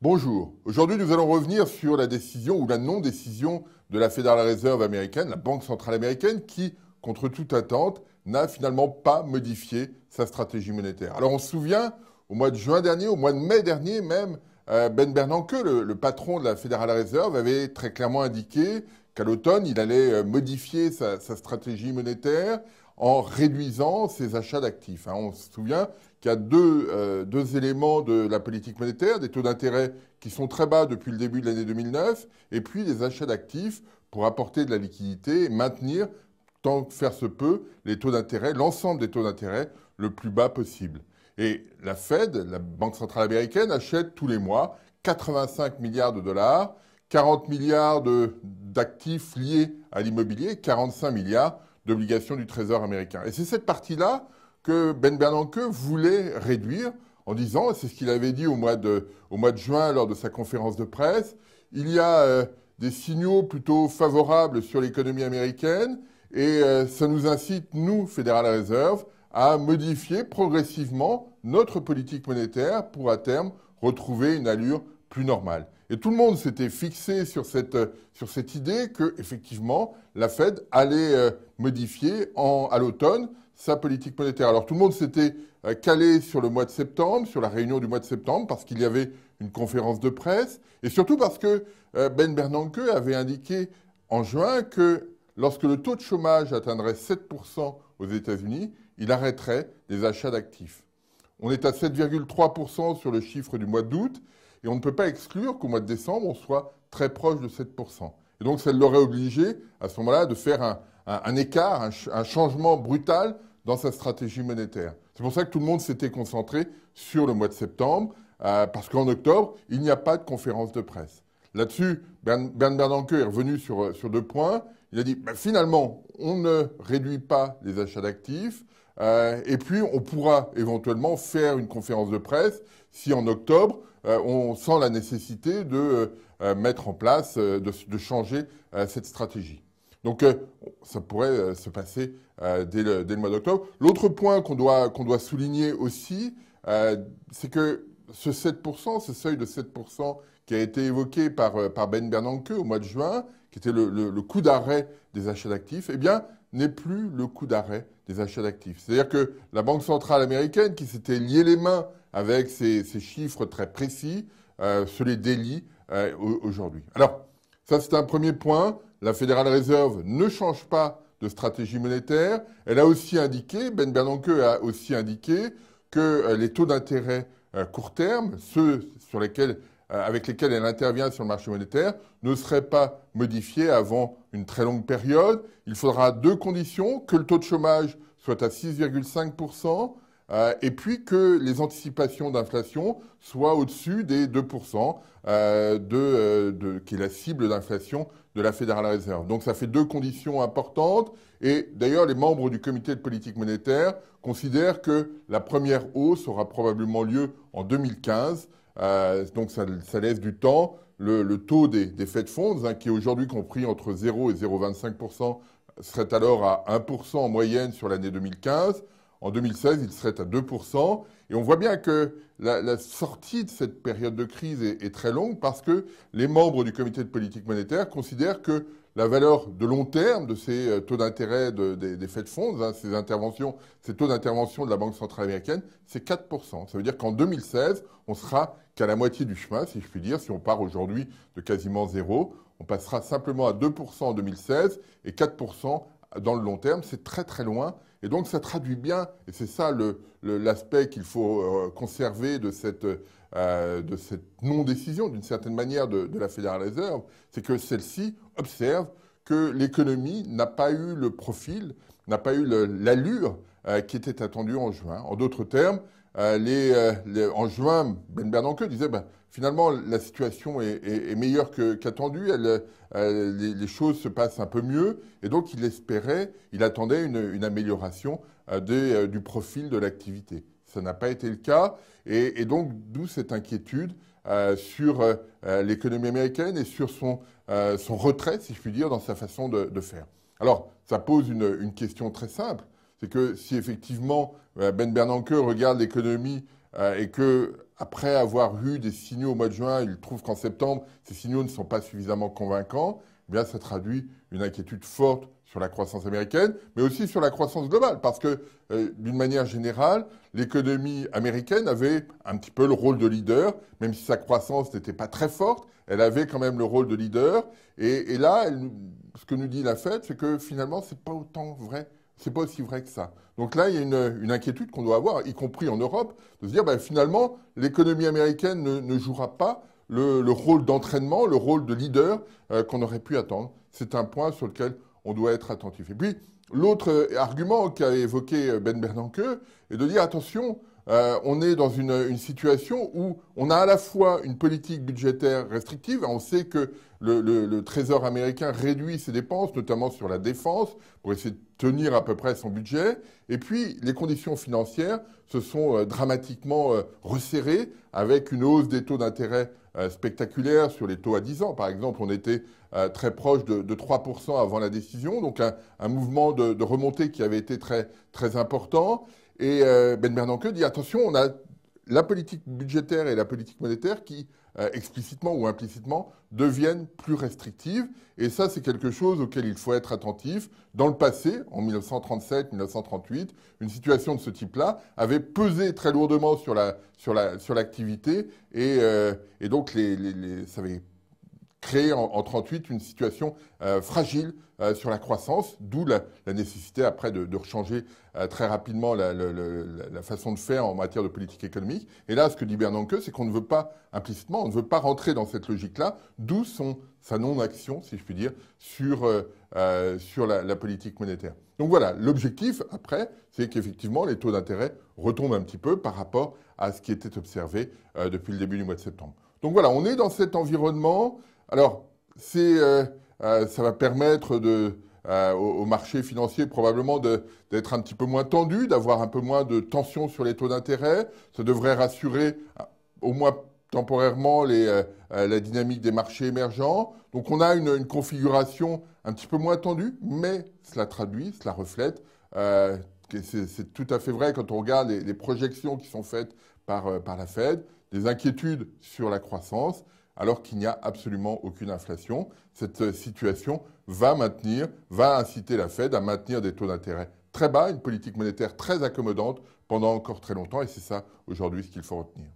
Bonjour. Aujourd'hui, nous allons revenir sur la décision ou la non-décision de la Federal Reserve américaine, la Banque centrale américaine, qui, contre toute attente, n'a finalement pas modifié sa stratégie monétaire. Alors, on se souvient, au mois de juin dernier, au mois de mai dernier même, Ben Bernanke, le patron de la Federal Reserve, avait très clairement indiqué qu'à l'automne, il allait modifier sa stratégie monétaire en réduisant ses achats d'actifs. On se souvient qu'il y a deux éléments de la politique monétaire, des taux d'intérêt qui sont très bas depuis le début de l'année 2009, et puis les achats d'actifs pour apporter de la liquidité et maintenir, tant que faire se peut, les taux d'intérêt, l'ensemble des taux d'intérêt le plus bas possible. Et la Fed, la Banque centrale américaine, achète tous les mois 85 milliards de dollars, 40 milliards d'actifs liés à l'immobilier, 45 milliards d'obligations du Trésor américain. Et c'est cette partie-là que Ben Bernanke voulait réduire en disant, c'est ce qu'il avait dit au mois de juin lors de sa conférence de presse, il y a des signaux plutôt favorables sur l'économie américaine et ça nous incite, nous, Federal Reserve, à modifier progressivement notre politique monétaire pour à terme retrouver une allure plus normale. Et tout le monde s'était fixé sur cette idée que, effectivement, la Fed allait modifier à l'automne sa politique monétaire. Alors tout le monde s'était calé sur le mois de septembre, sur la réunion du mois de septembre, parce qu'il y avait une conférence de presse, et surtout parce que Ben Bernanke avait indiqué en juin que lorsque le taux de chômage atteindrait 7% aux États-Unis, il arrêterait les achats d'actifs. On est à 7,3% sur le chiffre du mois d'août, et on ne peut pas exclure qu'au mois de décembre, on soit très proche de 7%. Et donc, ça l'aurait obligé, à ce moment-là, de faire un écart, un changement brutal dans sa stratégie monétaire. C'est pour ça que tout le monde s'était concentré sur le mois de septembre, parce qu'en octobre, il n'y a pas de conférence de presse. Là-dessus, Ben Bernanke est revenu sur deux points. Il a dit, finalement, on ne réduit pas les achats d'actifs, et puis on pourra éventuellement faire une conférence de presse si en octobre, on sent la nécessité de mettre en place, de changer cette stratégie. Donc ça pourrait se passer dès le mois d'octobre. L'autre point qu'on doit souligner aussi, c'est que ce 7%, ce seuil de 7% qui a été évoqué par Ben Bernanke au mois de juin, qui était le coup d'arrêt des achats d'actifs, eh bien, n'est plus le coup d'arrêt des achats d'actifs. C'est-à-dire que la Banque centrale américaine, qui s'était liée les mains avec ces chiffres très précis, se les délie aujourd'hui. Alors, ça c'est un premier point. La Federal Reserve ne change pas de stratégie monétaire. Elle a aussi indiqué, Ben Bernanke a aussi indiqué que les taux d'intérêt court terme, ceux avec lesquels elle intervient sur le marché monétaire, ne seraient pas modifiés avant une très longue période. Il faudra deux conditions, que le taux de chômage soit à 6,5%, et puis que les anticipations d'inflation soient au-dessus des 2%, qui est la cible d'inflation de la Federal Reserve. Donc ça fait deux conditions importantes. Et d'ailleurs, les membres du comité de politique monétaire considèrent que la première hausse aura probablement lieu en 2015. Donc ça laisse du temps. Le taux des Fed Funds, qui est aujourd'hui compris entre 0 et 0,25%, serait alors à 1% en moyenne sur l'année 2015. En 2016, il serait à 2%. Et on voit bien que la sortie de cette période de crise est très longue parce que les membres du comité de politique monétaire considèrent que la valeur de long terme de ces taux d'intérêt des Fed Funds, ces taux d'intervention de la Banque centrale américaine, c'est 4%. Ça veut dire qu'en 2016, on sera qu'à la moitié du chemin, si je puis dire. Si on part aujourd'hui de quasiment zéro, on passera simplement à 2% en 2016 et 4% dans le long terme. C'est très très loin. Et donc ça traduit bien, et c'est ça l'aspect qu'il faut conserver de cette non-décision, d'une certaine manière, de la Federal Reserve, c'est que celle-ci observe que l'économie n'a pas eu le profil, n'a pas eu l'allure qui était attendue en juin. En d'autres termes, en juin, Ben Bernanke disait finalement la situation est meilleure qu'attendue, les choses se passent un peu mieux, et donc il attendait une amélioration du profil de l'activité. Ça n'a pas été le cas, et donc d'où cette inquiétude sur l'économie américaine et sur son retrait, si je puis dire, dans sa façon de faire. Alors, ça pose une question très simple. C'est que si effectivement Ben Bernanke regarde l'économie et que après avoir eu des signaux au mois de juin, il trouve qu'en septembre, ces signaux ne sont pas suffisamment convaincants, eh bien, ça traduit une inquiétude forte sur la croissance américaine, mais aussi sur la croissance globale, parce que, d'une manière générale, l'économie américaine avait un petit peu le rôle de leader, même si sa croissance n'était pas très forte, elle avait quand même le rôle de leader, et là, ce que nous dit la Fed, c'est que finalement, c'est pas autant vrai. C'est pas aussi vrai que ça. Donc là, il y a une inquiétude qu'on doit avoir, y compris en Europe, de se dire, ben, finalement, l'économie américaine ne jouera pas le rôle d'entraînement, le rôle de leader qu'on aurait pu attendre. C'est un point sur lequel on doit être attentif. Et puis, l'autre argument qu'a évoqué Ben Bernanke est de dire, attention, on est dans une situation où on a à la fois une politique budgétaire restrictive. On sait que le Trésor américain réduit ses dépenses, notamment sur la défense, pour essayer de tenir à peu près son budget. Et puis, les conditions financières se sont dramatiquement resserrées avec une hausse des taux d'intérêt spectaculaire sur les taux à 10 ans. Par exemple, on était très proche de 3% avant la décision, donc un mouvement de remontée qui avait été très, très important. Et Ben Bernanke dit, attention, on a la politique budgétaire et la politique monétaire qui, explicitement ou implicitement, deviennent plus restrictives. Et ça, c'est quelque chose auquel il faut être attentif. Dans le passé, en 1937-1938, une situation de ce type-là avait pesé très lourdement sur l'activité et donc ça avait créé en 1938 une situation fragile sur la croissance, d'où la nécessité après de changer très rapidement la façon de faire en matière de politique économique. Et là, ce que dit Bernanke, c'est qu'on ne veut pas, implicitement, on ne veut pas rentrer dans cette logique-là, d'où sa non-action, si je puis dire, sur la politique monétaire. Donc voilà, l'objectif, après, c'est qu'effectivement, les taux d'intérêt retombent un petit peu par rapport à ce qui était observé depuis le début du mois de septembre. Donc voilà, on est dans cet environnement. Alors, ça va permettre au marché financier probablement d'être un petit peu moins tendu, d'avoir un peu moins de tension sur les taux d'intérêt. Ça devrait rassurer au moins temporairement la dynamique des marchés émergents. Donc on a une configuration un petit peu moins tendue, mais cela traduit, cela reflète. C'est tout à fait vrai quand on regarde les projections qui sont faites par la Fed, des inquiétudes sur la croissance, alors qu'il n'y a absolument aucune inflation. Cette situation va inciter la Fed à maintenir des taux d'intérêt très bas, une politique monétaire très accommodante pendant encore très longtemps, et c'est ça aujourd'hui ce qu'il faut retenir.